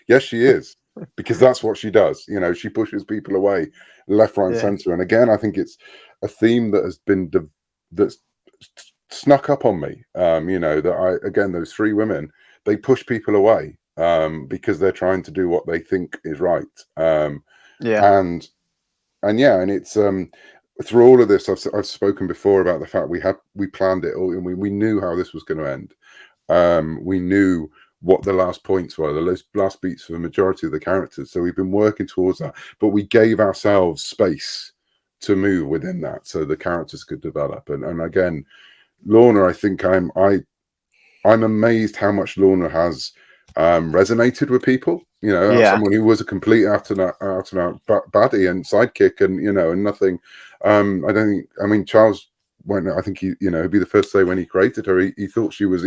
Speaker 3: yes, she is, because that's what she does. She pushes people away left, right, and center. And again, I think it's a theme that has been that's snuck up on me. Those three women, they push people away because they're trying to do what they think is right. And it's through all of this, I've spoken before about the fact we planned it all, and we knew how this was going to end. We knew what the last points were, the last beats for the majority of the characters. So we've been working towards that, but we gave ourselves space to move within that, so the characters could develop. And again, Lorna, I think I'm amazed how much Lorna has resonated with people. Someone who was a complete out and out baddie and sidekick, and nothing. Charles, I think he'd be the first to say when he created her, he thought she was,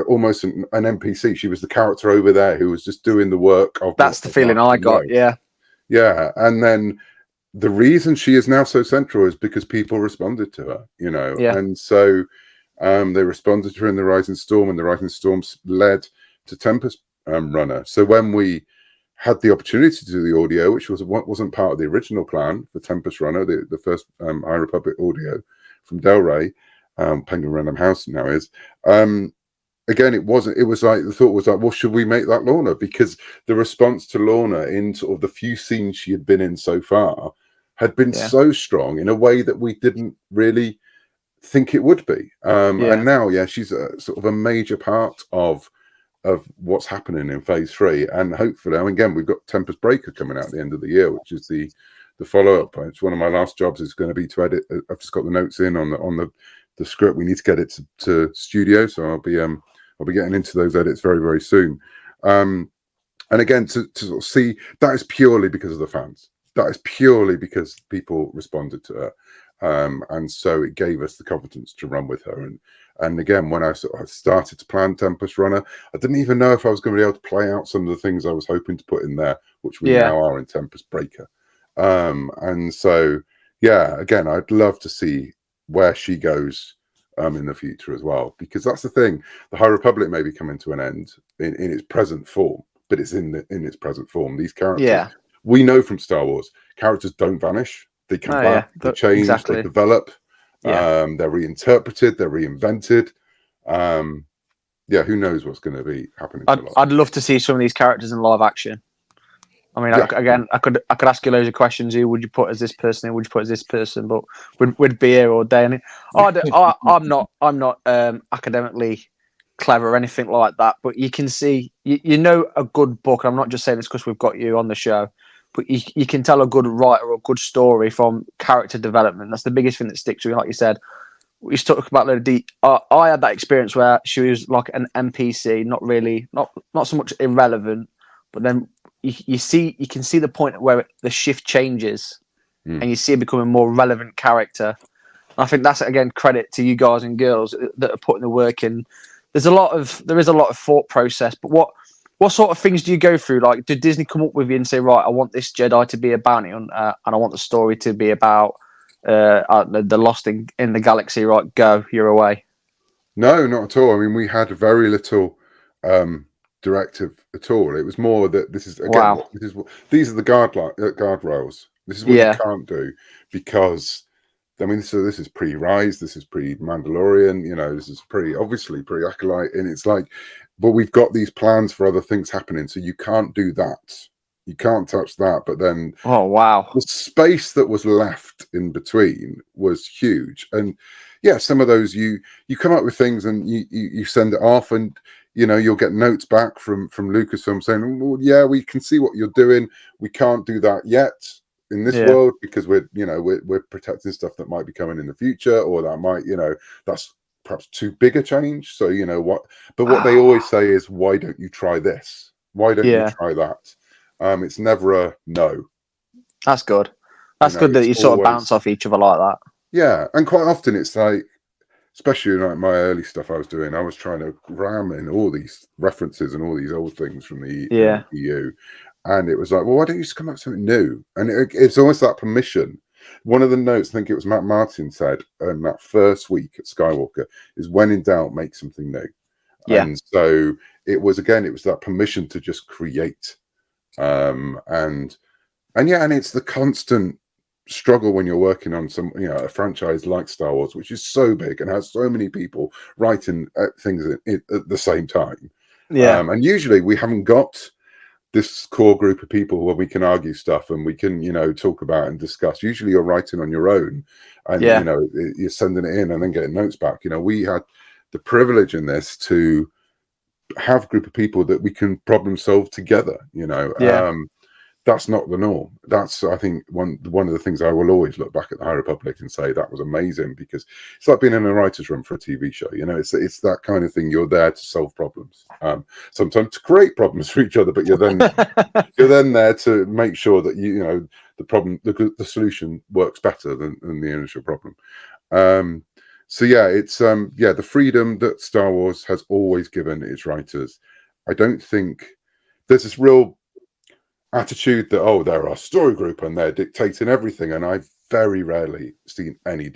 Speaker 3: almost an NPC. She was the character over there who was just doing the work of.
Speaker 1: That's the feeling I got. Yeah.
Speaker 3: And then the reason she is now so central is because people responded to her, and so they responded to her in The Rising Storm, and The Rising Storm led to Tempest Runner. So when we had the opportunity to do the audio, which wasn't part of the original plan for Tempest Runner, the first High Republic audio from Del Rey, Penguin Random House now is. Again, it wasn't. It was like the thought was like, well, should we make that Lorna? Because the response to Lorna in sort of the few scenes she had been in so far had been so strong in a way that we didn't really think it would be. And now, she's sort of a major part of what's happening in Phase 3, and hopefully, again, we've got Tempest Breaker coming out at the end of the year, which is the follow-up. It's one of my last jobs is going to be to edit. I've just got the notes in on the script. We need to get it to studio, so I'll be getting into those edits very, very soon. And again, to sort of see, that is purely because of the fans. That is purely because people responded to her. And so it gave us the confidence to run with her. And again, when I started to plan Tempest Runner, I didn't even know if I was going to be able to play out some of the things I was hoping to put in there, which we now are in Tempest Breaker. And so, again, I'd love to see where she goes in the future as well, because that's the thing. The High Republic may be coming to an end in its present form, but it's in its present form. These characters, we know from Star Wars, characters don't vanish. They come back, they change, they develop, they're reinterpreted, they're reinvented. Who knows what's going to be happening?
Speaker 1: I'd love to see some of these characters in live action. I mean, I could ask you loads of questions. Who would you put as this person? Who would you put as this person? But we'd be here all day. And I'm not academically clever or anything like that. But you can see, a good book. I'm not just saying this because we've got you on the show, but you can tell a good writer or a good story from character development. That's the biggest thing that sticks with me. Like you said, we talked about I had that experience where she was like an NPC, not so much irrelevant, but then you can see the point where the shift changes, and you see it becoming a more relevant character. And I think that's, again, credit to you guys and girls that are putting the work in. There is a lot of thought process, but what sort of things do you go through? Like, did Disney come up with you and say, right, I want this Jedi to be a bounty hunter, and I want the story to be about the lost in the galaxy, right? Go, you're away.
Speaker 3: No, not at all. I mean, we had very little directive at all. It was more that this is, again, these are the guardrails. This is what you can't do, because I mean, so this is pre-Rise, this is pre-Mandalorian, you know, this is obviously pre-Acolyte, and it's like, but we've got these plans for other things happening, so you can't do that. You can't touch that. But then,
Speaker 1: oh wow,
Speaker 3: the space that was left in between was huge. And yeah, some of those you come up with things and you send it off, and you know, you'll get notes back from Lucasfilm saying, well, yeah, we can see what you're doing. We can't do that yet in this world because we're protecting stuff that might be coming in the future, or that might, you know, that's perhaps too big a change. So you know what, but what they always say is, why don't you try this? Why don't you try that? It's never a no.
Speaker 1: That's good. That's good that you sort of bounce off each other like that.
Speaker 3: Yeah, and quite often it's like, especially like my early stuff I was doing, I was trying to ram in all these references and all these old things from the EU, and it was like, well, why don't you just come up with something new? And it's almost that permission. One of the notes, I think it was Matt Martin said in that first week at Skywalker, is when in doubt, make something new.
Speaker 1: Yeah.
Speaker 3: And so it was that permission to just create. And it's the constant struggle when you're working on a franchise like Star Wars, which is so big and has so many people writing things at the same time. And usually we haven't got this core group of people where we can argue stuff and we can, you know, talk about and discuss. Usually you're writing on your own, and you know, you're sending it in and then getting notes back. You know, we had the privilege in this to have a group of people that we can problem solve together, you know. That's not the norm. That's, I think, one of the things I will always look back at the High Republic and say that was amazing, because it's like being in a writer's room for a TV show. You know, it's that kind of thing. You're there to solve problems, sometimes to create problems for each other, but you're then there to make sure that you know the solution works better than the initial problem. So yeah, it's the freedom that Star Wars has always given its writers. I don't think there's this real attitude that, they're our story group and they're dictating everything, and I've very rarely seen any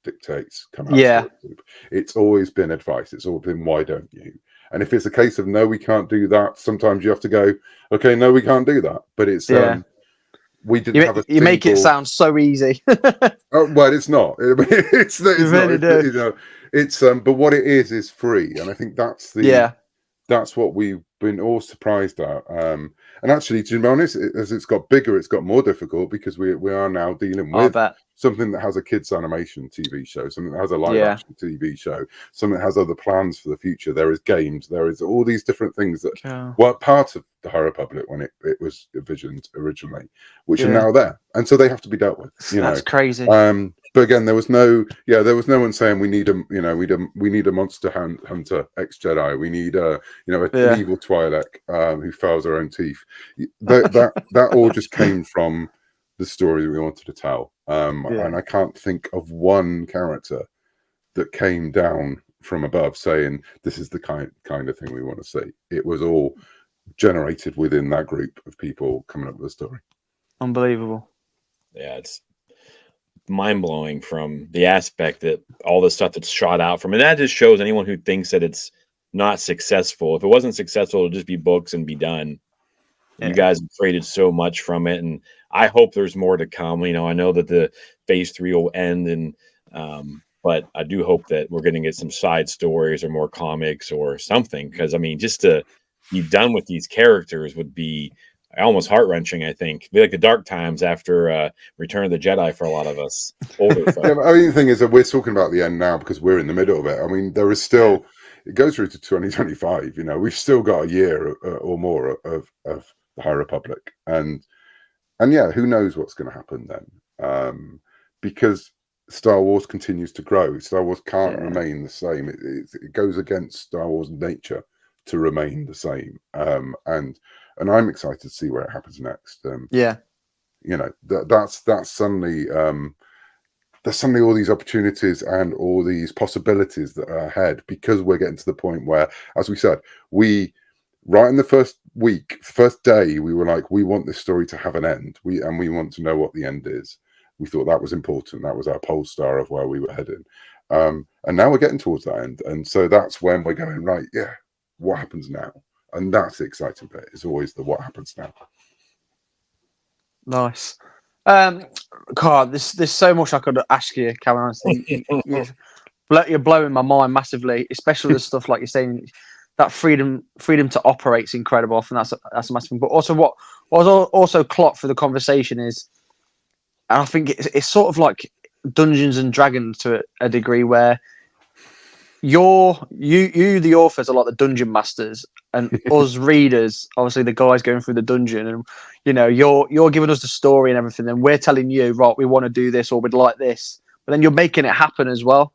Speaker 3: dictates come out of story group. It's always been advice. It's always been, why don't you? And if it's a case of no, we can't do that, sometimes you have to go, okay, no, we can't do that. But it's we didn't have a
Speaker 1: you make it sound so easy.
Speaker 3: Oh, well, it's not. It's not. You know, it's but what it is free, and I think that's that's what we've been all surprised at. And actually, to be honest, as it's got bigger, it's got more difficult, because we are now dealing with something that has a kids animation TV show, something that has a live action TV show, something that has other plans for the future. There is games, there is all these different things that were part of the High Republic when it was envisioned originally, which are now there, and so they have to be dealt with.
Speaker 1: That's crazy.
Speaker 3: But again, there was no one saying we need a monster hunter ex-Jedi. We need an evil Twi'lek who files her own teeth. That all just came from the story that we wanted to tell. And I can't think of one character that came down from above saying this is the kind of thing we want to see. It was all generated within that group of people coming up with a story.
Speaker 1: Unbelievable.
Speaker 2: Yeah, it's mind-blowing from the aspect that all the stuff that's shot out from it. That just shows anyone who thinks that it's not successful. If it wasn't successful, it'll just be books and be done. You guys have created so much from it, and I hope there's more to come. You know, I know that the phase 3 will end, and but I do hope that we're going to get some side stories or more comics or something, because I mean, just to be done with these characters would be almost heart-wrenching. I think it'd be like the dark times after Return of the Jedi for a lot of us older folks.
Speaker 3: I mean, the thing is that we're talking about the end now because we're in the middle of it. I mean, there is still it goes through to 2025. You know, we've still got a year or more of the High Republic, and who knows what's going to happen then? Because Star Wars continues to grow. Star Wars can't remain the same. It goes against Star Wars nature to remain the same. And I'm excited to see where it happens next. You know, that's suddenly there's suddenly all these opportunities and all these possibilities that are ahead, because we're getting to the point where, as we said, right in the first day, we were like, we want this story to have an end. We want to know what the end is. We thought that was important. That was our pole star of where we were heading. And now we're getting towards that end. And so that's when we're going, right, what happens now? And that's the exciting bit. It's always the what happens now.
Speaker 1: Nice. God, there's so much I could ask you, Cavan. Honestly, you're blowing my mind massively, especially the stuff like you're saying. That freedom to operate is incredible. I think that's a massive thing. But also, what was also clocked for the conversation is, and I think it's sort of like Dungeons and Dragons to a degree, where you the authors are like the dungeon masters, and us readers, obviously the guys going through the dungeon, and you're giving us the story and everything, and we're telling you, right, we want to do this or we'd like this, but then you're making it happen as well.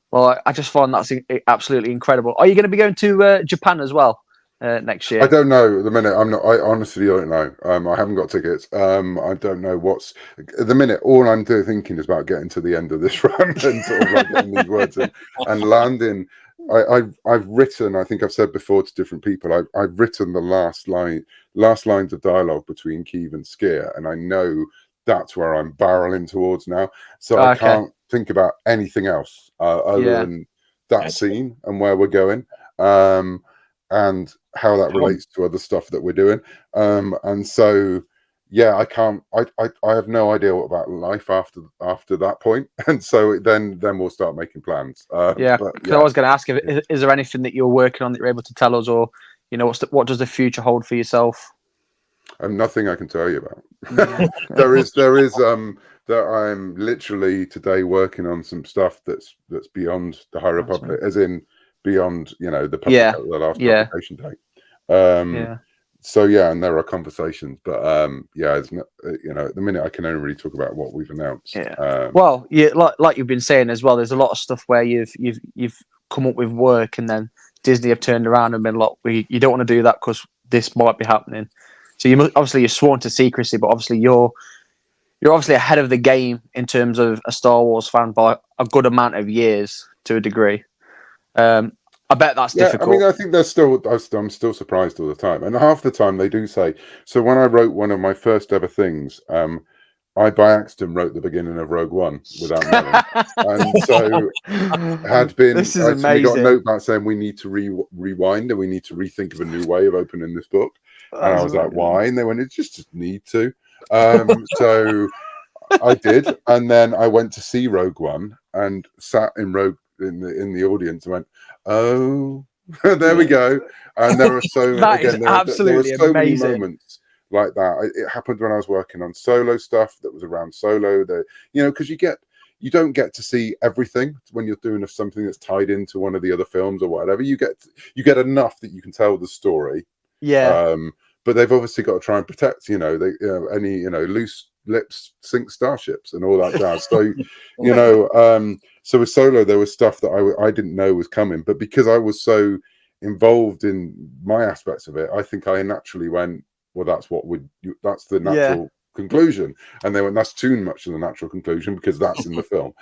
Speaker 1: Well, I just find that's absolutely incredible. Are you going to be going to Japan as well next year?
Speaker 3: I don't know at the minute. I'm not. I honestly don't know. I haven't got tickets. I don't know what's at the minute. All I'm thinking is about getting to the end of this run and sort of like getting these words in and landing. I've written. I think I've said before to different people. I've written the last lines of dialogue between Cavan and Skier, and I know that's where I'm barreling towards now. So I can't think about anything else other than that scene and where we're going. And how that relates to other stuff that we're doing. And so, yeah, I have no idea what about life after that point. And so then we'll start making plans.
Speaker 1: I was going to ask, is there anything that you're working on that you're able to tell us, or what does the future hold for yourself?
Speaker 3: Nothing I can tell you about. there is that I'm literally today working on some stuff that's beyond the High Republic, as in beyond the the last publication date. So and there are conversations, but it's not, at the minute I can only really talk about what we've announced.
Speaker 1: Like you've been saying as well, there's a lot of stuff where you've come up with work, and then Disney have turned around and been like, you don't want to do that because this might be happening. So you're sworn to secrecy, but obviously you're obviously ahead of the game in terms of a Star Wars fan by a good amount of years to a degree. I bet that's difficult.
Speaker 3: I mean, I think I'm still surprised all the time. And half the time they do say, so when I wrote one of my first ever things, I by accident wrote the beginning of Rogue One without knowing. And so we got a note back saying we need to rewind and we need to rethink of a new way of opening this book. And I was like, why? And they went, it's just need to. So I did. And then I went to see Rogue One and sat in the audience and went, oh, there we go. And there are so many moments like that. It happened when I was working on Solo stuff that was around Solo. Because you don't get to see everything when you're doing something that's tied into one of the other films or whatever. You get enough that you can tell the story. But they've obviously got to try and protect, any loose lips sink starships and all that jazz. So, so with Solo, there was stuff that I didn't know was coming, but because I was so involved in my aspects of it, I think I naturally went, well, that's the natural conclusion. And they went, that's too much of the natural conclusion because that's in the film.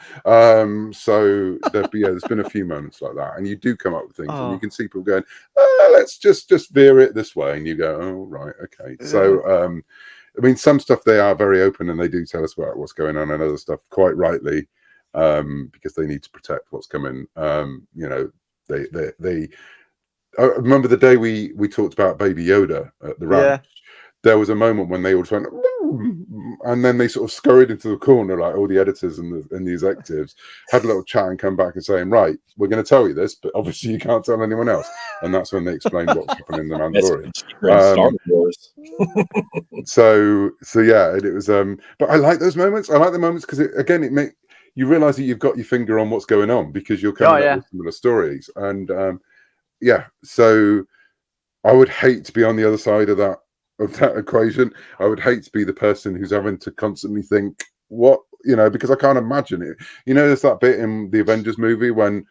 Speaker 3: So there's been a few moments like that, and you do come up with things, and you can see people going, let's just veer it this way, and you go, oh right, okay. So I mean, some stuff they are very open and they do tell us about what's going on, and other stuff quite rightly, because they need to protect what's coming. They I remember the day we talked about Baby Yoda at the ranch. There was a moment when they all just went, and then they sort of scurried into the corner, like all the editors and the executives had a little chat and come back and saying, right, we're going to tell you this, but obviously you can't tell anyone else. And that's when they explained what's happening in the Mandalorian.
Speaker 2: Star Wars.
Speaker 3: So it was. But I like those moments. I like the moments because it makes you realize that you've got your finger on what's going on because you're coming up with similar stories. And so I would hate to be on the other side of that equation. I would hate to be the person who's having to constantly think because I can't imagine it. There's that bit in the Avengers movie when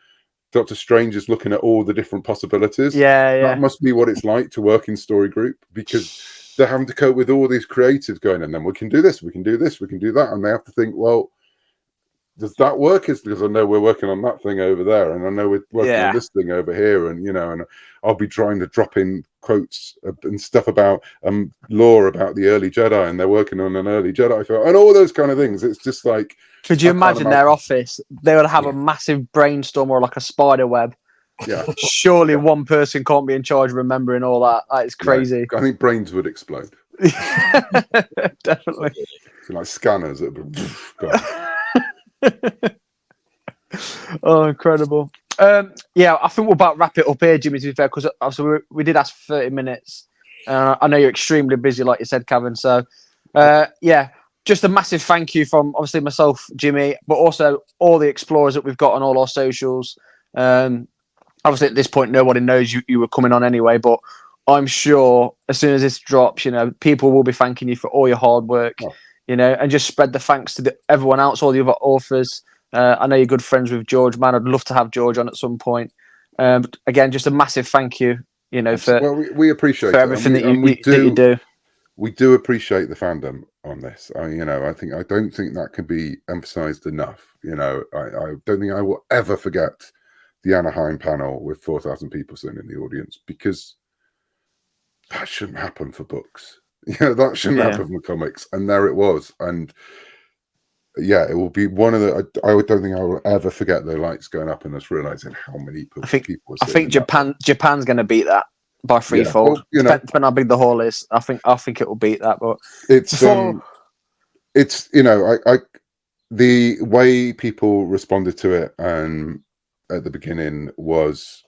Speaker 3: Doctor Strange is looking at all the different possibilities. That must be what it's like to work in Story Group, because they're having to cope with all these creatives going, and then we can do this, we can do this, we can do that, and they have to think, well, does that work? Is because I know we're working on that thing over there, and I know we're working on this thing over here, and and I'll be trying to drop in quotes and stuff about lore about the early Jedi, and they're working on an early Jedi film, and all those kind of things. It's just like,
Speaker 1: could you imagine their office? They would have a massive brainstorm or like a spider web.
Speaker 3: Yeah,
Speaker 1: surely one person can't be in charge of remembering all that. It's crazy.
Speaker 3: I think brains would explode.
Speaker 1: Definitely.
Speaker 3: So like scanners that
Speaker 1: Oh, incredible. Yeah, I think we'll about wrap it up here, Jimmy, to be fair, because obviously we did ask for 30 minutes. I know you're extremely busy, like you said, Cavan. So, yeah, just a massive thank you from obviously myself, Jimmy, but also all the explorers that we've got on all our socials. Obviously, at this point, nobody knows you were coming on anyway, but I'm sure as soon as this drops, people will be thanking you for all your hard work, and just spread the thanks to everyone else, all the other authors. I know you're good friends with George, man. I'd love to have George on at some point. Again, just a massive thank you,
Speaker 3: we appreciate
Speaker 1: for everything that you do.
Speaker 3: We do appreciate the fandom on this. I don't think that can be emphasized enough. I don't think I will ever forget the Anaheim panel with 4,000 people sitting in the audience, because that shouldn't happen for books. That shouldn't happen for comics. And there it was. And yeah, it will be one of the. I don't think I will ever forget the lights going up and us realizing how many people.
Speaker 1: I think Japan's going to beat that by threefold. Depending on how big the hall is, I think it will beat that. But
Speaker 3: the way people responded to it at the beginning was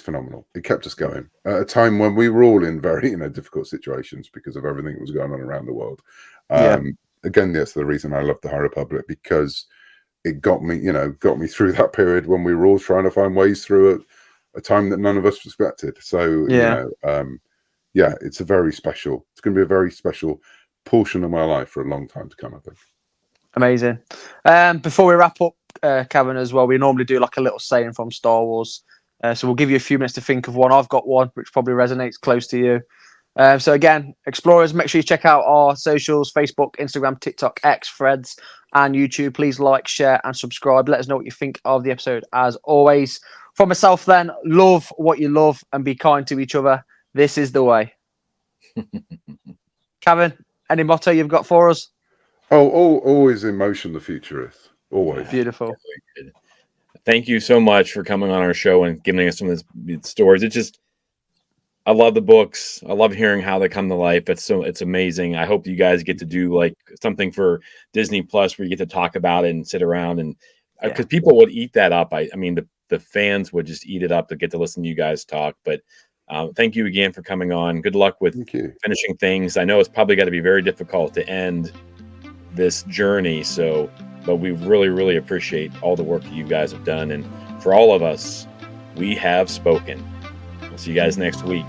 Speaker 3: phenomenal. It kept us going at a time when we were all in very difficult situations because of everything that was going on around the world. Again, that's the reason I love the High Republic, because it got me through that period when we were all trying to find ways through a time that none of us expected. So it's a very special. It's going to be a very special portion of my life for a long time to come, I think.
Speaker 1: Amazing. Before we wrap up, Cavan, as well, we normally do like a little saying from Star Wars. So we'll give you a few minutes to think of one. I've got one which probably resonates close to you. So again, explorers, make sure you check out our socials: Facebook, Instagram, TikTok, X, Threads, and YouTube. Please like, share, and subscribe. Let us know what you think of the episode. As always, from myself, then, love what you love and be kind to each other. This is the way. Cavan, any motto you've got for us?
Speaker 3: Always in motion, the future is. Always.
Speaker 1: Beautiful.
Speaker 2: Thank you so much for coming on our show and giving us some of these stories. I love the books. I love hearing how they come to life. It's amazing. I hope you guys get to do like something for Disney Plus where you get to talk about it and sit around, and because people would eat that up. I mean, the fans would just eat it up to get to listen to you guys talk. But thank you again for coming on. Good luck with finishing things. I know it's probably got to be very difficult to end this journey. But we really, really appreciate all the work that you guys have done. And for all of us, we have spoken. We'll see you guys next week.